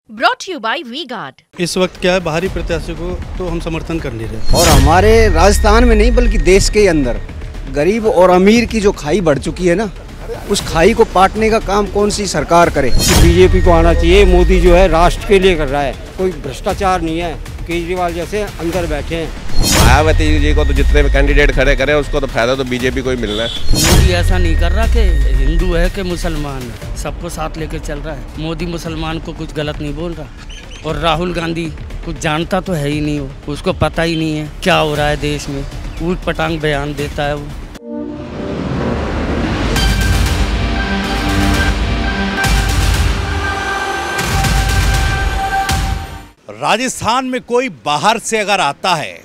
Brought you bye V-Guard. इस वक्त क्या है, बाहरी प्रत्याशी को तो हम समर्थन कर नहीं रहे। और हमारे राजस्थान में नहीं बल्कि देश के अंदर गरीब और अमीर की जो खाई बढ़ चुकी है ना, उस खाई को पाटने का काम कौन सी सरकार करे। बीजेपी को आना चाहिए। मोदी जो है राष्ट्र के लिए कर रहा है, कोई भ्रष्टाचार नहीं है। केजरीवाल जैसे अंदर बैठे हैं। मायावती जी को तो जितने भी कैंडिडेट खड़े करें उसको तो फायदा तो बीजेपी को ही मिलना है। मोदी ऐसा नहीं कर रहा कि हिंदू है कि मुसलमान है, सबको साथ लेकर चल रहा है। मोदी मुसलमान को कुछ गलत नहीं बोल रहा। और राहुल गांधी कुछ जानता तो है ही नहीं, वो उसको पता ही नहीं है क्या हो रहा है देश में, ऊट पटांग बयान देता है वो। राजस्थान में कोई बाहर से अगर आता है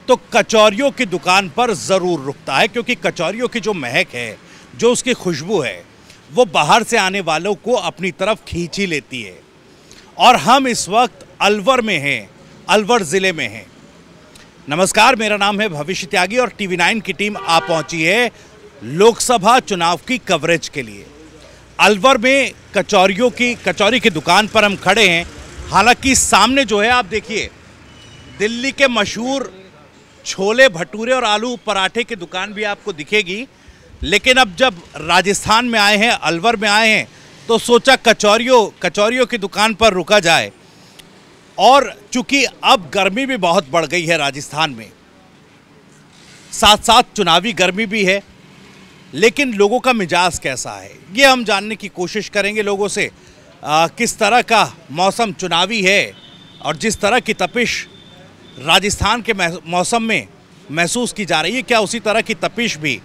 तो कचौरियों की दुकान पर ज़रूर रुकता है, क्योंकि कचौरियों की जो महक है, जो उसकी खुशबू है, वो बाहर से आने वालों को अपनी तरफ खींच ही लेती है। और हम इस वक्त अलवर में हैं, अलवर ज़िले में हैं। नमस्कार, मेरा नाम है भविष्य त्यागी और टीवी 9 की टीम आ पहुंची है लोकसभा चुनाव की कवरेज के लिए। अलवर में कचौरी की दुकान पर हम खड़े हैं। हालांकि सामने जो है, आप देखिए, दिल्ली के मशहूर छोले भटूरे और आलू पराठे की दुकान भी आपको दिखेगी। लेकिन अब जब राजस्थान में आए हैं, अलवर में आए हैं, तो सोचा कचौरियों की दुकान पर रुका जाए। और चूंकि अब गर्मी भी बहुत बढ़ गई है राजस्थान में, साथ साथ चुनावी गर्मी भी है, लेकिन लोगों का मिजाज कैसा है ये हम जानने की कोशिश करेंगे लोगों से। किस तरह का मौसम चुनावी है और जिस तरह की तपिश राजस्थान के मौसम में महसूस की जा रही है, क्या उसी तरह की तपिश भी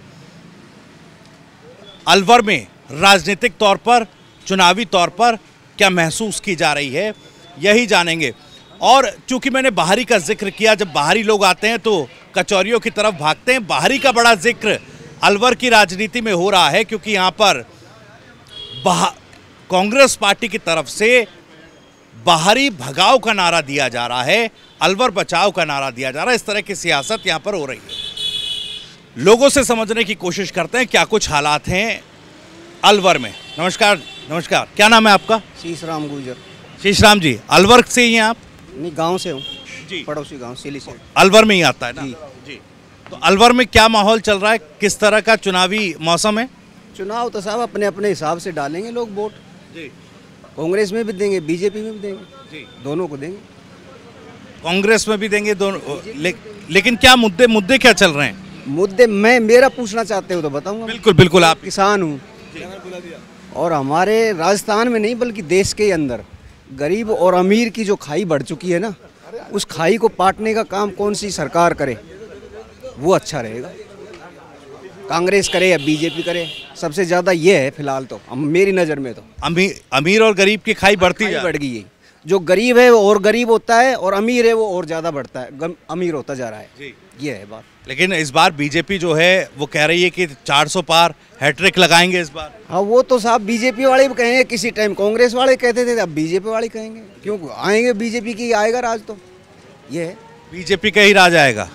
अलवर में राजनीतिक तौर पर, चुनावी तौर पर क्या महसूस की जा रही है, यही जानेंगे। और चूंकि मैंने बाहरी का जिक्र किया, जब बाहरी लोग आते हैं तो कचौरियों की तरफ भागते हैं। बाहरी का बड़ा जिक्र अलवर की राजनीति में हो रहा है, क्योंकि यहाँ पर कांग्रेस पार्टी की तरफ से बाहरी भगाओ का नारा दिया जा रहा है, अलवर बचाओ का नारा दिया जा रहा है। इस तरह की सियासत यहाँ पर हो रही है। लोगों से समझने की कोशिश करते हैं क्या कुछ हालात हैं अलवर में। नमस्कार, क्या नाम है आपका? शीशराम गुजर। शीशराम जी, अलवर से ही हैं आप? नहीं, गांव से हूँ जी, पड़ोसी गांव सिली से। अलवर में ही आता है ना जी। तो अलवर में क्या माहौल चल रहा है, किस तरह का चुनावी मौसम है? चुनाव तो साहब अपने अपने हिसाब से डालेंगे लोग वोट। कांग्रेस में भी देंगे, बीजेपी में भी देंगे, दोनों को देंगे। कांग्रेस में भी देंगे दोनों, लेकिन क्या मुद्दे क्या चल रहे हैं? मुद्दे मेरा पूछना चाहते हो तो बताऊंगा। बिल्कुल आप किसान हूँ और हमारे राजस्थान में नहीं बल्कि देश के अंदर गरीब और अमीर की जो खाई बढ़ चुकी है ना, उस खाई को पाटने का काम कौन सी सरकार करे, वो अच्छा रहेगा। कांग्रेस करे या बीजेपी करे, सबसे ज्यादा ये है फिलहाल तो मेरी नज़र में। तो अमीर और गरीब की खाई बढ़ गई है। जो गरीब है वो और गरीब होता है और अमीर है वो और ज़्यादा बढ़ता है, अमीर होता जा रहा है। ये है बात। लेकिन इस बार बीजेपी जो है वो कह रही है कि 400 पार हैट्रिक लगाएंगे इस बार। हाँ, वो तो साहब बीजेपी वाले भी कहेंगे, किसी टाइम कांग्रेस वाले कहते थे, अब बीजेपी वाले कहेंगे। क्यों आएंगे, बीजेपी की आएगा राज। तो ये है, बीजेपी का ही राज आएगा,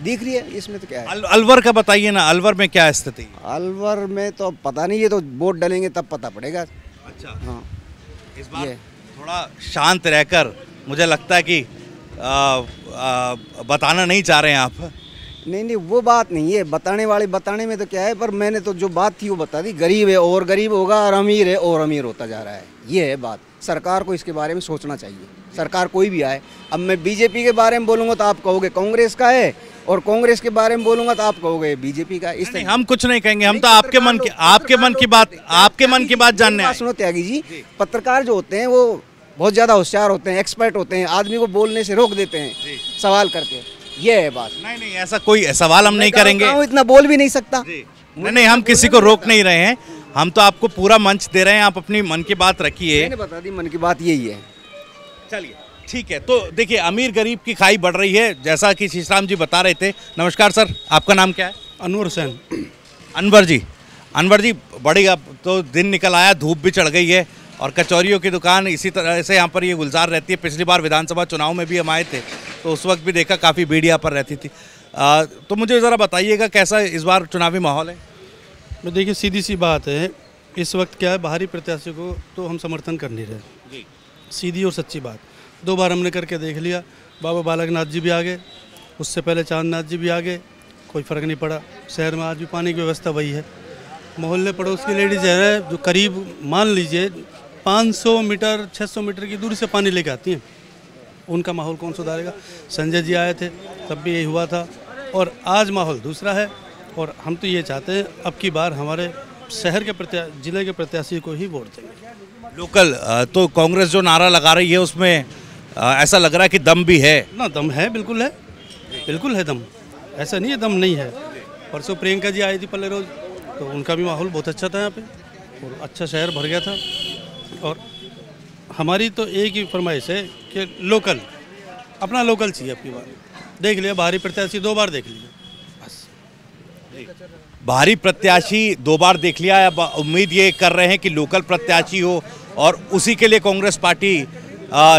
दिख रही है। इसमें तो क्या है। अलवर का बताइए ना, अलवर में क्या स्थिति? अलवर में तो पता नहीं, ये तो वोट डालेंगे तब पता पड़ेगा। अच्छा, हाँ, इस बार थोड़ा शांत रहकर मुझे लगता है कि बताना नहीं चाह रहे हैं आप। नहीं, वो बात नहीं है। बताने में तो क्या है, पर मैंने तो जो बात थी वो बता दी। गरीब है और गरीब होगा और अमीर है और अमीर होता जा रहा है। ये है बात। सरकार को इसके बारे में सोचना चाहिए, सरकार कोई भी आए। अब मैं बीजेपी के बारे में बोलूँगा तो आप कहोगे कांग्रेस का है, और कांग्रेस के बारे में बोलूँगा तो आप कहोगे बीजेपी का। इस नहीं, हम कुछ नहीं कहेंगे, हम तो आपके मन की बात जानने। सुनो त्यागी जी, पत्रकार जो होते हैं वो बहुत ज़्यादा होशियार होते हैं, एक्सपर्ट होते हैं, आदमी को बोलने से रोक देते हैं सवाल करके। ये है बात। नहीं, ऐसा कोई सवाल हम नहीं करेंगे। इतना बोल भी नहीं सकता। नहीं, हम किसी को रोक नहीं रहे हैं, हम तो आपको पूरा मंच दे रहे हैं, आप अपनी मन की बात रखिए। मैंने बता दी, मन की बात यही है। चलिए ठीक है। तो देखिए, अमीर गरीब की खाई बढ़ रही है, जैसा कि शीशराम जी बता रहे थे। नमस्कार सर, आपका नाम क्या है? अनवर हुसैन। अनवर जी, बड़ी अब तो दिन निकल आया, धूप भी चढ़ गई है और कचौरियों की दुकान इसी तरह से यहाँ पर ये गुलजार रहती है। पिछली बार विधानसभा चुनाव में भी हम आए थे तो उस वक्त भी देखा काफ़ी भीड़ यहाँ पर रहती थी। तो मुझे ज़रा बताइएगा कैसा इस बार चुनावी माहौल है? देखिए, सीधी सी बात है, इस वक्त क्या है, बाहरी प्रत्याशी को तो हम समर्थन कर नहीं रहे। सीधी और सच्ची बात। 2 बार हमने करके देख लिया। बाबा बालकनाथ जी भी आ गए, उससे पहले चांदनाथ जी भी आ गए, कोई फ़र्क नहीं पड़ा। शहर में आज भी पानी की व्यवस्था वही है। मोहल्ले पड़ोस की लेडीज़ है जो करीब मान लीजिए 500 मीटर 600 मीटर की दूरी से पानी लेके आती हैं, उनका माहौल कौन सुधारेगा। संजय जी आए थे तब भी यही हुआ था, और आज माहौल दूसरा है। और हम तो ये चाहते हैं अब की बार हमारे शहर के जिले के प्रत्याशी को ही वोट देंगे। लोकल तो कांग्रेस जो नारा लगा रही है उसमें ऐसा लग रहा है कि दम भी है ना। दम है, बिल्कुल है, बिल्कुल है दम। ऐसा नहीं है दम नहीं है। परसों प्रियंका जी आई थी पल्ले रोज, तो उनका भी माहौल बहुत अच्छा था यहाँ पे, और अच्छा शहर भर गया था। और हमारी तो एक ही फरमाइश है कि लोकल, अपना लोकल चाहिए। अपनी बार देख लिया, बाहरी प्रत्याशी 2 बार देख लिया, बस। बाहरी प्रत्याशी 2 बार देख लिया। अब उम्मीद ये कर रहे हैं कि लोकल प्रत्याशी हो, और उसी के लिए कांग्रेस पार्टी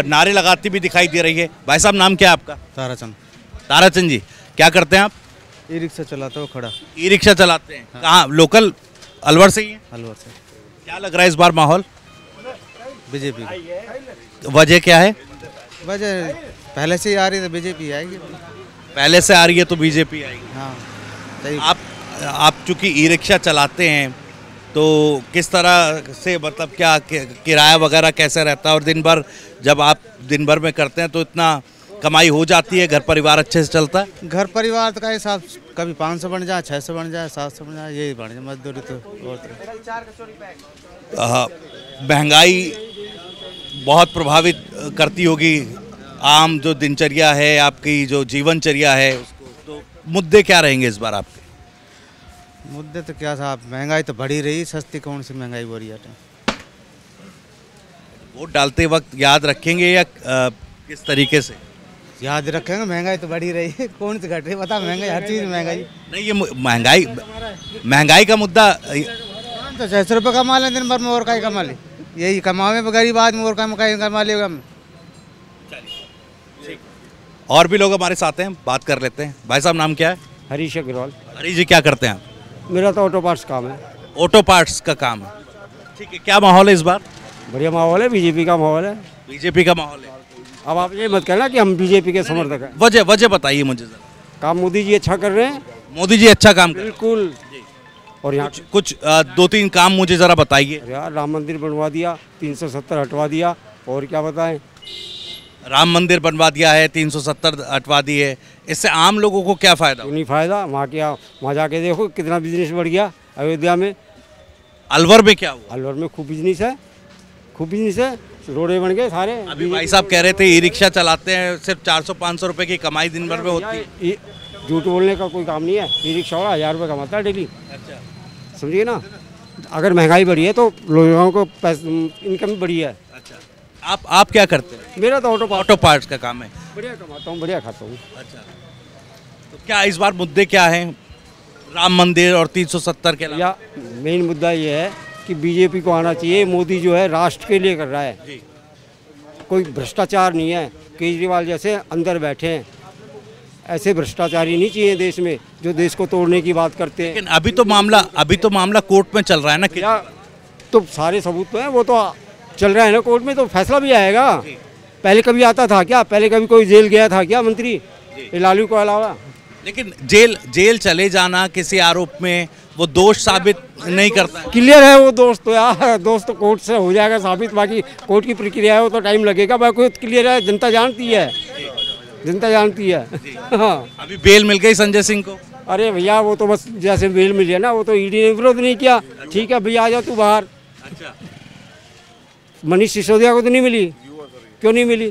नारे लगाती भी दिखाई दे रही है। भाई साहब, नाम क्या है आपका? ताराचंद। ताराचंद जी, क्या करते हैं आप? ई रिक्शा चलाते हो खड़ा। ई रिक्शा चलाते हैं। कहाँ? लोकल अलवर से ही है? अलवर से। क्या लग रहा है इस बार माहौल? बीजेपी। वजह क्या है? वजह पहले से ही आ रही है, बीजेपी आएगी। पहले से आ रही है तो बीजेपी आएगी। हाँ सही। आप चूंकि ई रिक्शा चलाते हैं तो किस तरह से, मतलब क्या किराया वगैरह कैसे रहता है, और दिन भर जब आप दिन भर में करते हैं तो इतना कमाई हो जाती है, घर परिवार अच्छे से चलता है? घर परिवार का हिसाब कभी 500 बन जाए, 600 बन जाए, 700 बन जाए, यही बन जाए मजदूरी तो। महंगाई बहुत प्रभावित करती होगी आम जो दिनचर्या है, आपकी जो जीवनचर्या है उसको, तो मुद्दे क्या रहेंगे इस बार आपके? मुद्दे तो क्या साहब, महंगाई तो बढ़ी रही, सस्ती कौन सी महंगाई हो रही है। वोट डालते वक्त याद रखेंगे या किस तरीके से याद रखेंगे? महंगाई तो बढ़ी रही है, कौन सी घट रही है बता। महंगाई हर चीज़ महंगाई नहीं, ये महंगाई का मुद्दा। तो 600 रुपये कमा लें दिन भर में, और का ही कमा ले, यही कमावे गरीब आदमी, और कमा लेगा। और भी लोग हमारे साथ हैं, बात कर लेते हैं। भाई साहब, नाम क्या है? हरीश अग्रवाल। हरीश जी, क्या करते हैं आप? मेरा तो ऑटो पार्ट्स काम है। ऑटो पार्ट्स का काम है, ठीक है। क्या माहौल है इस बार? बढ़िया माहौल है, बीजेपी का माहौल है। बीजेपी का माहौल है। अब आप ये मत कहना कि हम बीजेपी के समर्थक हैं। वजह बताइए मुझे जरा। काम मोदी जी अच्छा कर रहे हैं। मोदी जी अच्छा काम कर रहे हैं। बिल्कुल। और यहाँ कुछ 2-3 काम मुझे जरा बताइए। यार, राम मंदिर बनवा दिया, 370 हटवा दिया, और क्या बताएं। राम मंदिर बनवा दिया है, 370 हटवा दी है, इससे आम लोगों को क्या फायदा? क्यों नहीं फायदा? वहाँ जाके देखो कितना बिजनेस बढ़ गया अयोध्या में। अलवर में क्या हुआ? अलवर में खूब बिजनेस है, खूब बिजनेस है, रोडे बन गए सारे। अभी भाई साहब कह रहे थे ई रिक्शा चलाते हैं, सिर्फ 400-500 रुपए की कमाई दिन भर में होती है। झूठ बोलने का कोई काम नहीं है। ई रिक्शा वाला 1000 रुपये कमाता है डेली। अच्छा, समझिए ना। अगर महंगाई बढ़ी है तो लोगों को इनकम बढ़ी है। अच्छा, आप क्या करते हैं? मेरा तो ऑटो पार्ट्स का काम है। बढ़िया कमाता हूँ, बढ़िया खाता हूँ। अच्छा, तो क्या इस बार मुद्दे क्या हैं? राम मंदिर और 370 के अलावा? या मेन मुद्दा ये है कि बीजेपी को आना चाहिए। मोदी जो है राष्ट्र के लिए कर रहा है जी। कोई भ्रष्टाचार नहीं है। केजरीवाल जैसे अंदर बैठे हैं, ऐसे भ्रष्टाचारी नहीं चाहिए देश में जो देश को तोड़ने की बात करते हैं। लेकिन अभी तो मामला कोर्ट में चल रहा है ना। या तो सारे सबूत तो हैं, वो तो चल रहा है ना कोर्ट में, तो फैसला भी आएगा। पहले कभी आता था क्या? पहले कभी कोई जेल गया था क्या मंत्री लालू को अलावा? लेकिन जेल चले जाना किसी आरोप में वो दोष साबित नहीं करता है। क्लियर है वो दोष तो यार, दोष तो कोर्ट से हो जाएगा साबित। बाकी कोर्ट की प्रक्रिया है, वो तो टाइम लगेगा। बाकी क्लियर है, जनता जानती है, जनता जानती है। हाँ, अभी बेल मिल गई संजय सिंह को। अरे भैया, वो तो बस जैसे बेल मिल गया ना, वो तो ईडी ने विरोध नहीं किया। ठीक है भैया, आ जा तू बाहर। अच्छा, मनीष सिसोदिया को तो नहीं मिली। क्यों नहीं मिली?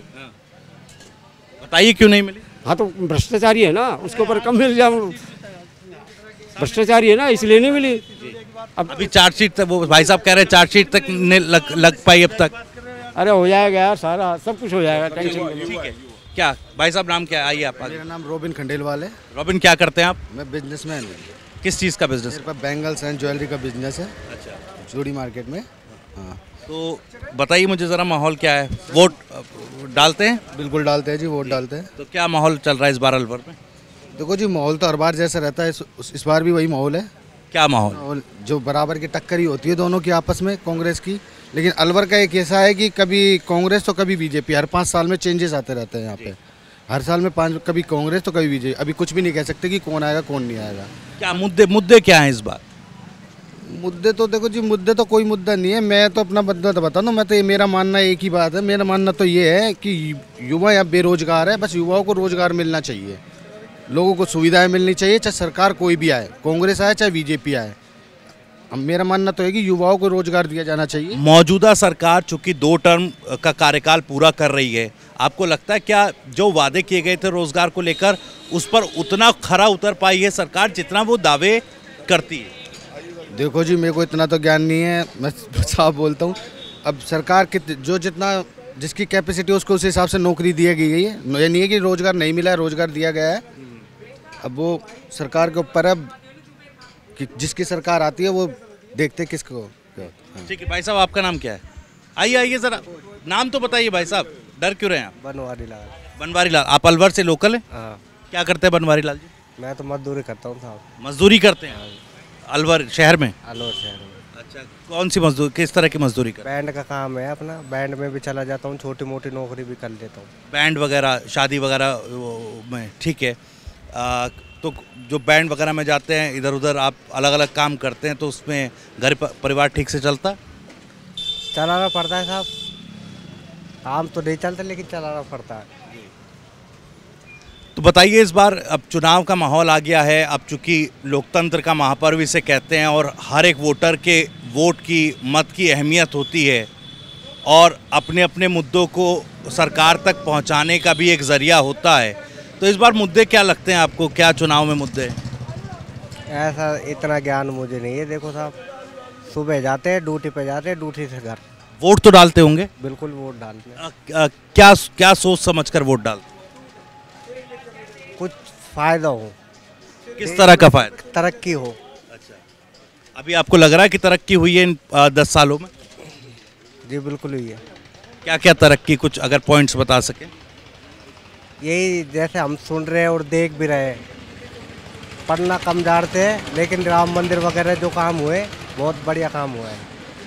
बताइए क्यों नहीं मिली? हाँ, तो भ्रष्टाचारी है ना, उसके ऊपर कम मिल जाए। भ्रष्टाचारी है ना, इसलिए नहीं मिली। अब अभी चार्जशीट तक, वो भाई साहब कह रहे हैं चार्जशीट तक नहीं लग पाई अब तक। अरे हो जाएगा यार, सारा सब कुछ हो जाएगा, टेंशन। ठीक है। क्या भाई साहब, नाम क्या है? आइए आप आगे। मेरा नाम रोबिन खंडेलवाल है। रॉबिन, क्या करते हैं आप? मैं बिजनेसमैन हूँ। किस चीज़ का बिजनेस? मेरे पास बैंगल्स एंड ज्वेलरी का बिजनेस है। अच्छा, चूड़ी मार्केट में। हाँ, तो बताइए मुझे ज़रा, माहौल क्या है? वोट डालते हैं? बिल्कुल डालते हैं जी, वोट डालते हैं। तो क्या माहौल चल रहा है इस बार अलवर में? देखो जी, माहौल तो हर बार जैसा रहता है, इस बार भी वही माहौल है। क्या माहौल? और जो बराबर की टक्कर ही होती है दोनों की आपस में, कांग्रेस की लेकिन अलवर का एक ऐसा है कि कभी कांग्रेस तो कभी बीजेपी, हर 5 साल में चेंजेस आते रहते हैं यहाँ पे। हर साल में 5, कभी कांग्रेस तो कभी बीजेपी। अभी कुछ भी नहीं कह सकते कि कौन आएगा कौन नहीं आएगा। क्या मुद्दे क्या हैं इस बार? मुद्दे तो देखो जी, मुद्दे तो कोई मुद्दा नहीं है। मैं तो अपना मुद्दा तो बता दूँ, मैं तो ये, मेरा मानना एक ही बात है। मेरा मानना तो ये है कि युवा यहाँ बेरोजगार है, बस युवाओं को रोजगार मिलना चाहिए, लोगों को सुविधाएं मिलनी चाहिए, चाहे सरकार कोई भी आए, कांग्रेस आए चाहे बीजेपी आए। अब मेरा मानना तो है कि युवाओं को रोजगार दिया जाना चाहिए। मौजूदा सरकार चूंकि 2 टर्म का कार्यकाल पूरा कर रही है, आपको लगता है क्या जो वादे किए गए थे रोजगार को लेकर उस पर उतना खरा उतर पाई है सरकार जितना वो दावे करती है? देखो जी, मेरे को इतना तो ज्ञान नहीं है, मैं साफ बोलता हूँ। अब सरकार के जो जितना जिसकी कैपेसिटी है उसको उस हिसाब से नौकरी दी गई है। ये नहीं है कि रोज़गार नहीं मिला है, रोज़गार दिया गया है। अब वो सरकार के ऊपर है कि जिसकी सरकार आती है वो देखते किसको। ठीक है भाई साहब, आपका नाम क्या है? आइए ज़रा नाम तो बताइए भाई साहब, डर क्यों रहे हैं आप? बनवारी लाल। बनवारी लाल, आप अलवर से लोकल हैं? हाँ, क्या करते हैं बनवारी लाल जी? मैं तो मजदूरी करता हूँ साहब, मजदूरी करते हैं अलवर शहर में? अलवर शहर में। अच्छा, कौन सी मजदूरी, किस तरह की मजदूरी करते बैंड का काम है अपना, बैंड में भी चला जाता हूँ, छोटी मोटी नौकरी भी कर लेता हूँ। हैं? बैंड वगैरह, शादी वगैरह में, ठीक है। तो जो बैंड वगैरह में जाते हैं, इधर उधर आप अलग अलग काम करते हैं, तो उसमें घर परिवार ठीक से चलता? चलाना पड़ता है साहब, काम तो नहीं चलता लेकिन चलाना पड़ता है। तो बताइए, इस बार अब चुनाव का माहौल आ गया है, अब चूंकि लोकतंत्र का महापर्व इसे कहते हैं और हर एक वोटर के वोट की, मत की अहमियत होती है और अपने अपने मुद्दों को सरकार तक पहुंचाने का भी एक ज़रिया होता है, तो इस बार मुद्दे क्या लगते हैं आपको? क्या चुनाव में मुद्दे हैं? ऐसा इतना ज्ञान मुझे नहीं है। देखो साहब, सुबह जाते हैं ड्यूटी पे, जाते हैं ड्यूटी से घर। वोट तो डालते होंगे? बिल्कुल वोट डालते हैं। क्या सोच समझकर वोट डालते? कुछ फ़ायदा हो, किस तरह का फायदा? तरक्की हो। अच्छा, अभी आपको लग रहा है कि तरक्की हुई है इन 10 सालों में? जी बिल्कुल हुई है। क्या क्या तरक्की, कुछ अगर पॉइंट्स बता सकें? यही जैसे हम सुन रहे हैं और देख भी रहे हैं, पढ़ना कम जानते हैं लेकिन राम मंदिर वगैरह जो काम हुए बहुत बढ़िया काम हुआ है।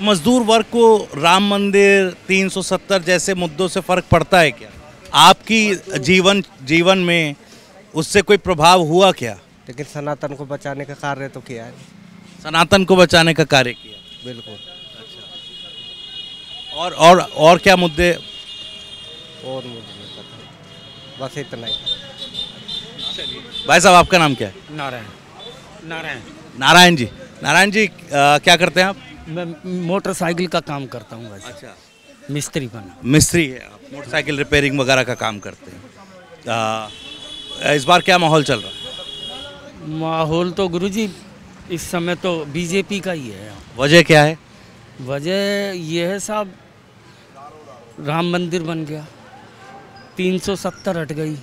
मजदूर वर्ग को राम मंदिर, 370 जैसे मुद्दों से फर्क पड़ता है क्या? आपकी जीवन में उससे कोई प्रभाव हुआ क्या? लेकिन सनातन को बचाने का कार्य तो किया है। सनातन को बचाने का कार्य किया, बिल्कुल। और क्या मुद्दे? और मुझे नहीं पता, बस इतना ही। भाई साहब, आपका नाम क्या है? नारायण। नारायण जी, क्या करते हैं आप? मैं मोटरसाइकिल का काम करता हूँ वैसे। अच्छा, मिस्त्री बना। मिस्त्री है आप, मोटरसाइकिल रिपेयरिंग वगैरह का काम करते हैं। इस बार क्या माहौल चल रहा है? माहौल तो गुरुजी इस समय तो बीजेपी का ही है। वजह क्या है? वजह ये है साहब, राम मंदिर बन गया, 370 हट गई,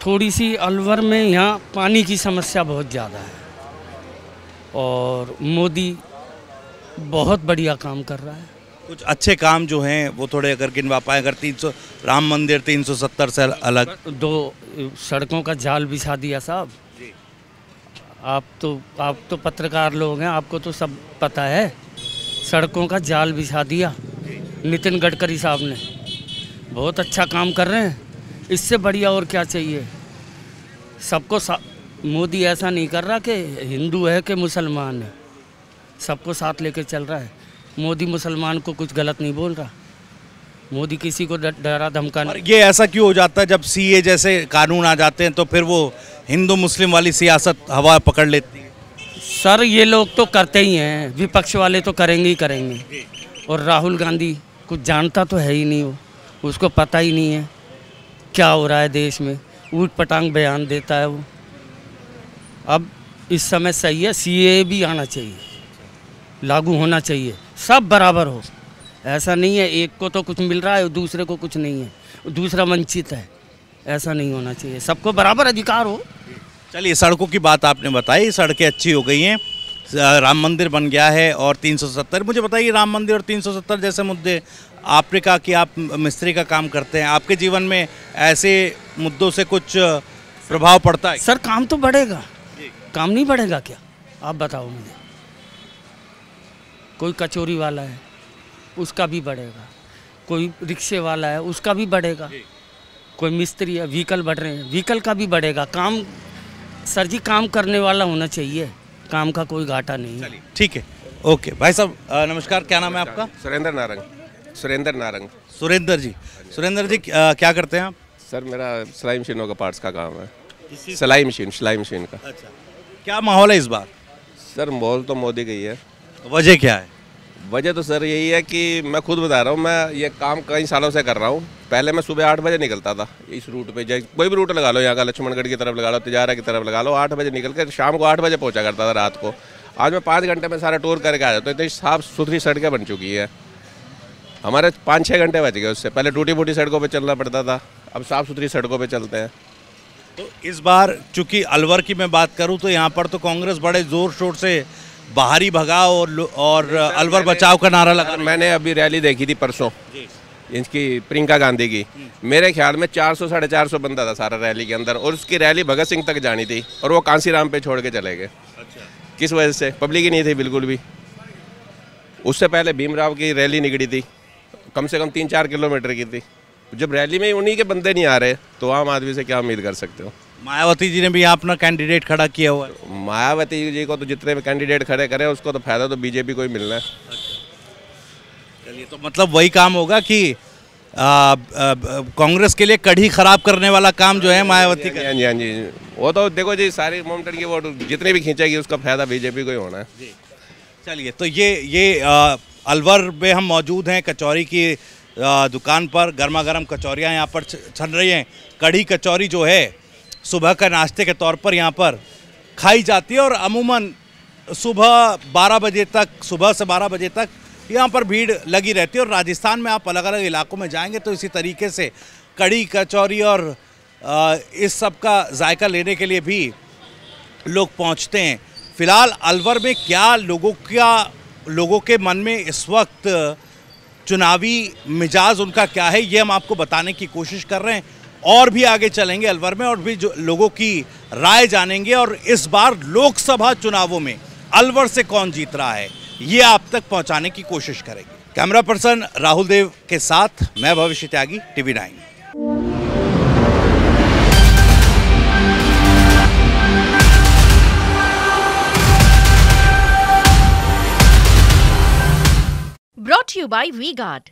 थोड़ी सी अलवर में यहाँ पानी की समस्या बहुत ज़्यादा है और मोदी बहुत बढ़िया काम कर रहा है। कुछ अच्छे काम जो हैं वो थोड़े अगर गिनवा पाए, अगर 300 राम मंदिर 370 से अलग 2 सड़कों का जाल बिछा दिया साहब। आप तो पत्रकार लोग हैं, आपको तो सब पता है। सड़कों का जाल बिछा दिया नितिन गडकरी साहब ने, बहुत अच्छा काम कर रहे हैं। इससे बढ़िया और क्या चाहिए? सबको मोदी ऐसा नहीं कर रहा कि हिंदू है कि मुसलमान है, सबको साथ लेके चल रहा है। मोदी मुसलमान को कुछ गलत नहीं बोल रहा, मोदी किसी को डरा धमका नहीं। ये ऐसा क्यों हो जाता है जब सीए जैसे कानून आ जाते हैं तो फिर वो हिंदू मुस्लिम वाली सियासत हवा पकड़ लेती है? सर ये लोग तो करते ही हैं, विपक्ष वाले तो करेंगे ही करेंगे। और राहुल गांधी कुछ जानता तो है ही नहीं, वो उसको पता ही नहीं है क्या हो रहा है देश में, ऊट पटांग बयान देता है वो। अब इस समय सही है, सीए भी आना चाहिए, लागू होना चाहिए, सब बराबर हो। ऐसा नहीं है एक को तो कुछ मिल रहा है दूसरे को कुछ नहीं है, दूसरा वंचित है, ऐसा नहीं होना चाहिए, सबको बराबर अधिकार हो। चलिए, सड़कों की बात आपने बताई, सड़कें अच्छी हो गई हैं, राम मंदिर बन गया है और 370। मुझे बताइए, राम मंदिर और 370 जैसे मुद्दे, आपने कहा कि आप मिस्त्री का काम करते हैं, आपके जीवन में ऐसे मुद्दों से कुछ प्रभाव पड़ता है? सर काम तो बढ़ेगा, काम नहीं बढ़ेगा क्या? आप बताओ मुझे। कोई कचौरी वाला है, उसका भी बढ़ेगा, कोई रिक्शे वाला है उसका भी बढ़ेगा, कोई मिस्त्री है, व्हीकल बढ़ रहे हैं, व्हीकल का भी बढ़ेगा। काम सर जी काम करने वाला होना चाहिए, काम का कोई घाटा नहीं है। ठीक है, ओके भाई साहब नमस्कार, क्या नाम है आपका? सुरेंद्र नारंग। सुरेंद्र नारंग। सुरेंद्र जी। सुरेंद्र जी क्या करते हैं आप? सर मेरा सिलाई मशीनों का पार्ट्स का काम है। सिलाई मशीन का। अच्छा, क्या माहौल है इस बार? सर माहौल तो मोदी का ही है। वजह क्या है? वजह तो सर यही है कि मैं खुद बता रहा हूँ, मैं ये काम कई सालों से कर रहा हूँ। पहले मैं सुबह 8 बजे निकलता था इस रूट पे, कोई भी रूट लगा लो, यहाँ का लक्ष्मणगढ़ की तरफ लगा लो, तिजारा की तरफ लगा लो, 8 बजे निकल कर शाम को 8 बजे पहुँचा करता था रात को। आज मैं 5 घंटे में सारा टूर करके आ जाता हूँ। इतनी साफ़ सुथरी सड़कें बन चुकी है, हमारे 5-6 घंटे बच गए उससे। पहले टूटी फूटी सड़कों पर चलना पड़ता था, अब साफ़ सुथरी सड़कों पर चलते हैं। तो इस बार चूंकि अलवर की मैं बात करूं तो यहाँ पर तो कांग्रेस बड़े जोर शोर से बाहरी भगाओ और अलवर बचाओ का नारा लगा। मैंने अभी रैली देखी थी परसों इनकी, प्रियंका गांधी की। मेरे ख्याल में 400-450 बंदा था सारा रैली के अंदर, और उसकी रैली भगत सिंह तक जानी थी और वो कांसीराम पे छोड़ के चले गए। किस वजह से? पब्लिक ही नहीं थी बिल्कुल भी। उससे पहले भीमराव की रैली निकली थी, कम से कम 3-4 किलोमीटर की थी। जब रैली में उन्हीं के बंदे नहीं आ रहे तो आम आदमी से क्या उम्मीद कर सकते हो? मायावती जी ने भी यहाँ अपना कैंडिडेट खड़ा किया हुआ है। मायावती जी को तो जितने भी कैंडिडेट खड़े करें उसको तो फायदा तो बीजेपी को ही मिलना है। चलिए, तो मतलब वही काम होगा कि कांग्रेस के लिए कड़ी खराब करने वाला काम जो है मायावती का। हाँ जी, हाँ जी, वो तो देखो जी, सारी मोमटन की वोट जितनी भी खींचेगी उसका फायदा बीजेपी को ही होना है। चलिए, तो ये अलवर में हम मौजूद हैं कचौरी की दुकान पर। गर्मा गर्म कचौरियाँ यहाँ पर छन रही हैं। कढ़ी कचौरी जो है सुबह का नाश्ते के तौर पर यहाँ पर खाई जाती है और अमूमन सुबह से 12 बजे तक यहाँ पर भीड़ लगी रहती है। और राजस्थान में आप अलग अलग इलाकों में जाएंगे तो इसी तरीके से कढ़ी कचौरी और इस सब का जायका लेने के लिए भी लोग पहुँचते हैं। फिलहाल अलवर में क्या लोगों के मन में इस वक्त चुनावी मिजाज उनका क्या है, ये हम आपको बताने की कोशिश कर रहे हैं। और भी आगे चलेंगे अलवर में और भी जो लोगों की राय जानेंगे, और इस बार लोकसभा चुनावों में अलवर से कौन जीत रहा है ये आप तक पहुंचाने की कोशिश करेंगे। कैमरा पर्सन राहुल देव के साथ मैं भविष्य त्यागी, TV9। Brought to you by V-Guard.